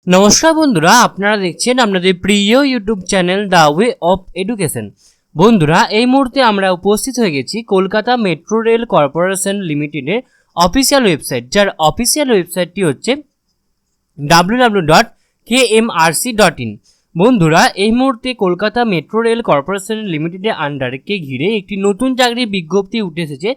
নমস্কার বন্ধুরা, আপনারা দেখছেন আপনাদের প্রিয় YouTube channel the way of education. বন্ধুরা, এই মুহূর্তে আমরা উপস্থিত হয়ে গেছি কলকাতা মেট্রো রেল কর্পোরেশন লিমিটেডের অফিসিয়াল ওয়েবসাইট, যার অফিসিয়াল ওয়েবসাইটটি হচ্ছে www.kmrc.in। বন্ধুরা, এই মুহূর্তে কলকাতা মেট্রো রেল কর্পোরেশন লিমিটেডের আন্ডারকে ঘিরে একটি নতুন চাকরির বিজ্ঞপ্তি উঠে এসেছে।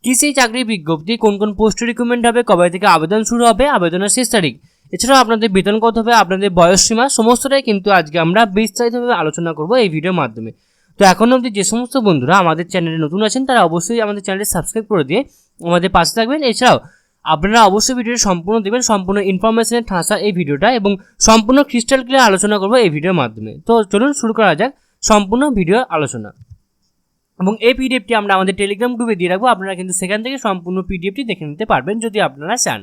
কি সেই চাকরির বিজ্ঞপ্তি, কোন কোন পোস্ট রিক্রুটমেন্ট হবে, কবে থেকে আবেদন শুরু হবে, আবেদনের শেষ তারিখ, এছাড়াও আপনাদের বেতন কত হবে, আপনাদের বয়সসীমা, সমস্তটাই কিন্তু আজকে আমরা বিস্তারিতভাবে আলোচনা করব এই ভিডিওর মাধ্যমে। তো এখন অবধি যে সমস্ত বন্ধুরা আমাদের চ্যানেলে নতুন আছেন তারা অবশ্যই আমাদের চ্যানেলটি সাবস্ক্রাইব করে দিয়ে আমাদের পাশে থাকবেন। এছাড়াও আপনারা অবশ্যই ভিডিওটি সম্পূর্ণ দেবেন, সম্পূর্ণ ইনফরমেশনের ঠাসা এই ভিডিওটা, এবং সম্পূর্ণ ক্রিস্টাল ক্লিয়ার আলোচনা করব এই ভিডিওর মাধ্যমে। তো চলুন শুরু করা যাক সম্পূর্ণ ভিডিও আলোচনা। এবং এই পিডিএফটি আমরা আমাদের টেলিগ্রাম গ্রুপে দিয়ে রাখবো, আপনারা কিন্তু সেখান থেকে সম্পূর্ণ পিডিএফটি দেখে নিতে পারবেন যদি আপনারা চান।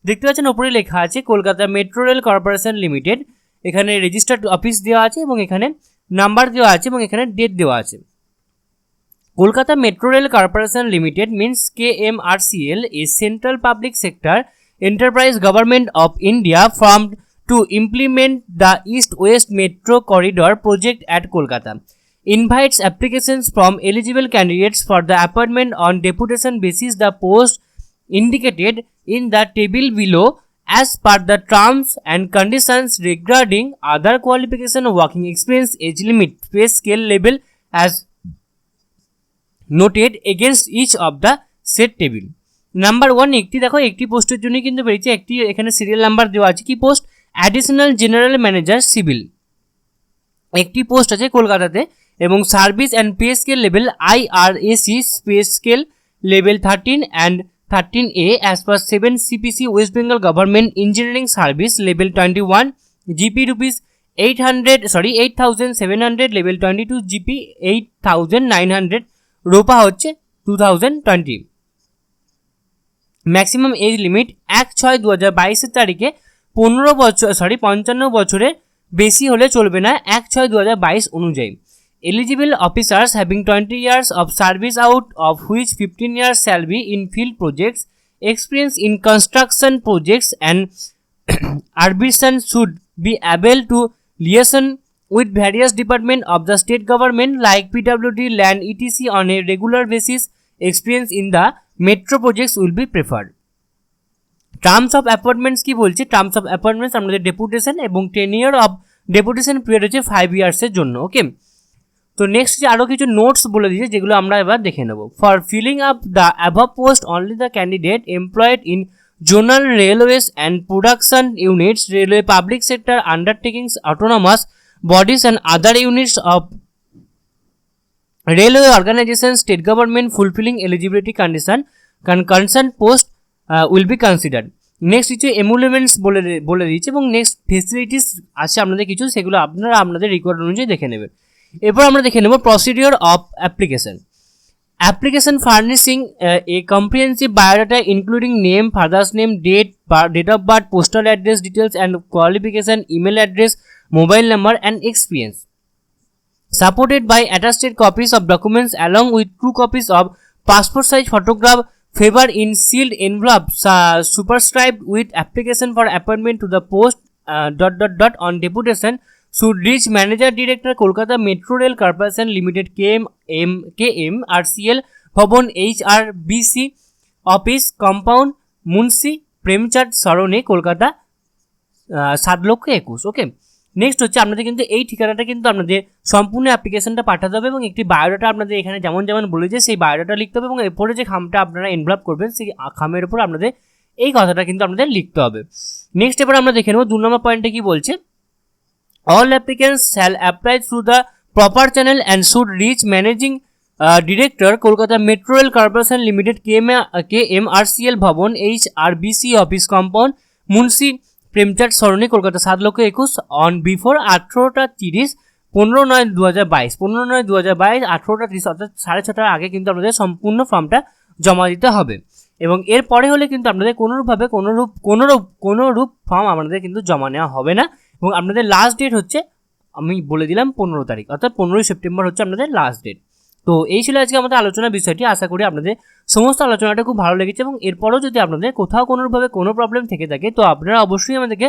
দেখতে পাচ্ছেন ওপরে লেখা আছে Kolkata metro rail corporation limited. এখানে রেজিস্টার্ড অফিস দেওয়া আছে এবং এখানে নাম্বার দেওয়া আছে এবং এখানে ডেট দেওয়া আছে। Kolkata metro rail corporation limited means KMRCL, a central public sector enterprise government of India formed to implement the East-West Metro Corridor project at Kolkata. Invites applications from eligible candidates for the appointment on deputation basis the post indicated in the table below as per the terms and conditions regarding other qualification, working experience, age limit, pay scale level as noted against each of the said table. Number 1, একটি দেখো একটি পোস্টের জন্য কিন্তু বেরিয়েছে, একটি এখানে serial number দেওয়া আছে। কি post? Additional general manager civil একটি পোস্ট আছে কলকাতাতে, এবং service and pay scale level IRAC pay scale level 13 and 13A as per 7 CPC West Bengal Government Engineering Service level 21 GP rupees 8,700 level 22 GP 8,900 রোপা হচ্ছে 2020। Maximum age limit 1/6/2022 তারিখে 55 বছরের বেশি হলে চলবে না 1/6/2022 অনুযায়ী। Eligible officers having 20 years of service out of which 15 years shall be in field projects, experience in construction projects and arbitration should be able to liaison with various departments of the state government like PWD, land, etc. on a regular basis. Experience in the metro projects will be preferred. Terms of appointments কি বলছে? Terms of appointments আমাদের deputation এবং tenure of deputation period হচ্ছে 5 years এর জন্য। ওকে, তো next যে আরও কিছু নোটস বলে দিয়েছে যেগুলো আমরা এবার দেখে নেব। For filling up the above post only the candidate employed in zonal railways and production units, railway public sector undertakings, autonomous bodies and other units of railway organization, state government fulfilling eligibility condition concerned post will be considered. Next কিছু এমুলেমেন্টস বলে দিয়েছে এবং next facilities আছে আপনাদের কিছু, সেগুলো আপনারা আপনাদের রিকোয়ারমেন্ট অনুযায়ী দেখে নেবেন। এরপর আমরা দেখে নেব procedure of application. Application furnishing a comprehensive biodata including name, father's name, date of birth, postal address details and qualification, email address, mobile number and experience, supported by attested copies of documents along with true copies of passport size photograph favored in sealed envelope superscribed with application for appointment to the post ... on deputation should reach manager director Kolkata Metro Rail Corporation Limited KMRCL Bhavan HRBC office compound Munshi Premchand Sarone Kolkata 7,21,000। Okay, next হচ্ছে আপনাদের কিন্তু এই ঠিকানাটা কিন্তু আপনাদের সম্পূর্ণ অ্যাপ্লিকেশনটা পাঠাতে হবে এবং একটি বায়োডাটা আপনাদের এখানে যেমন বলেছে সেই বায়োডাটা লিখতে হবে, এবং এরপরে যে খামটা আপনারা এনভেলপ করবেন সেই খামের উপর আপনাদের এই কথাটা কিন্তু আপনাদের লিখতে হবে। নেক্সট এবার আমরা দেখে নেব 2 নম্বর পয়েন্টে কি বলছে। All applicants shall apply through the proper channel and should rich managing director Kolkata metro rail corporation limited KMRCL ভবন HRBC office compound Munshi Premchand Sarani Kolkata 7,21,000 on before 18:30 15/9/2022 15/9/2022 18:30 অর্থাৎ 6:30টার আগে কিন্তু আপনাদের সম্পূর্ণ ফর্মটা জমা দিতে হবে। এবং এরপরে হলে কিন্তু আপনাদের কোনোরূপ ফর্ম আপনাদের কিন্তু জমা নেওয়া হবে না। এবং আপনাদের লাস্ট ডেট হচ্ছে আমি বলে দিলাম 15 তারিখ, অর্থাৎ 15ই সেপ্টেম্বর হচ্ছে আপনাদের লাস্ট ডেট। তো এই ছিল আজকে আমাদের আলোচনার বিষয়টি। আশা করি আপনাদের সমস্ত আলোচনাটা খুব ভালো লেগেছে, এবং এরপরও যদি আপনাদের কোথাও কোনোভাবে কোনো প্রবলেম থেকে থাকে তো আপনারা অবশ্যই আমাদেরকে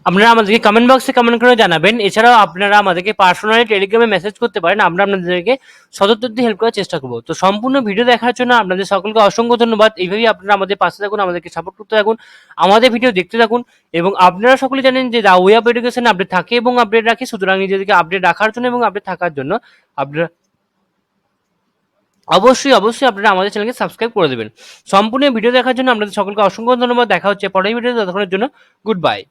আপনারা আমাদেরকে কমেন্ট বক্সে কমেন্ট করে জানাবেন। এছাড়াও আপনারা আমাদেরকে পার্সোনালি টেলিগ্রামে মেসেজ করতে পারেন, আমরা আপনাদেরকে সদুত্তর দিয়ে হেল্প করার চেষ্টা করবো। তো সম্পূর্ণ ভিডিও দেখার জন্য আপনাদের সকলকে অসংখ্য ধন্যবাদ। এইভাবেই আপনারা আমাদের পাশে থাকুন, আমাদেরকে সাপোর্ট করতে থাকুন, আমাদের ভিডিও দেখতে থাকুন। এবং আপনারা সকলে জানেন যে the way of education update থাকে এবং আপডেট রাখি, সুতরাং নিজেদেরকে আপডেট রাখার জন্য এবং আপডেট থাকার জন্য আপনারা অবশ্যই আপনারা আমাদের চ্যানেলকে সাবস্ক্রাইব করে দেবেন। সম্পূর্ণ ভিডিও দেখার জন্য আপনাদের সকলকে অসংখ্য ধন্যবাদ। দেখা হচ্ছে পরের ভিডিওতে, ততক্ষণের জন্য গুড বাই।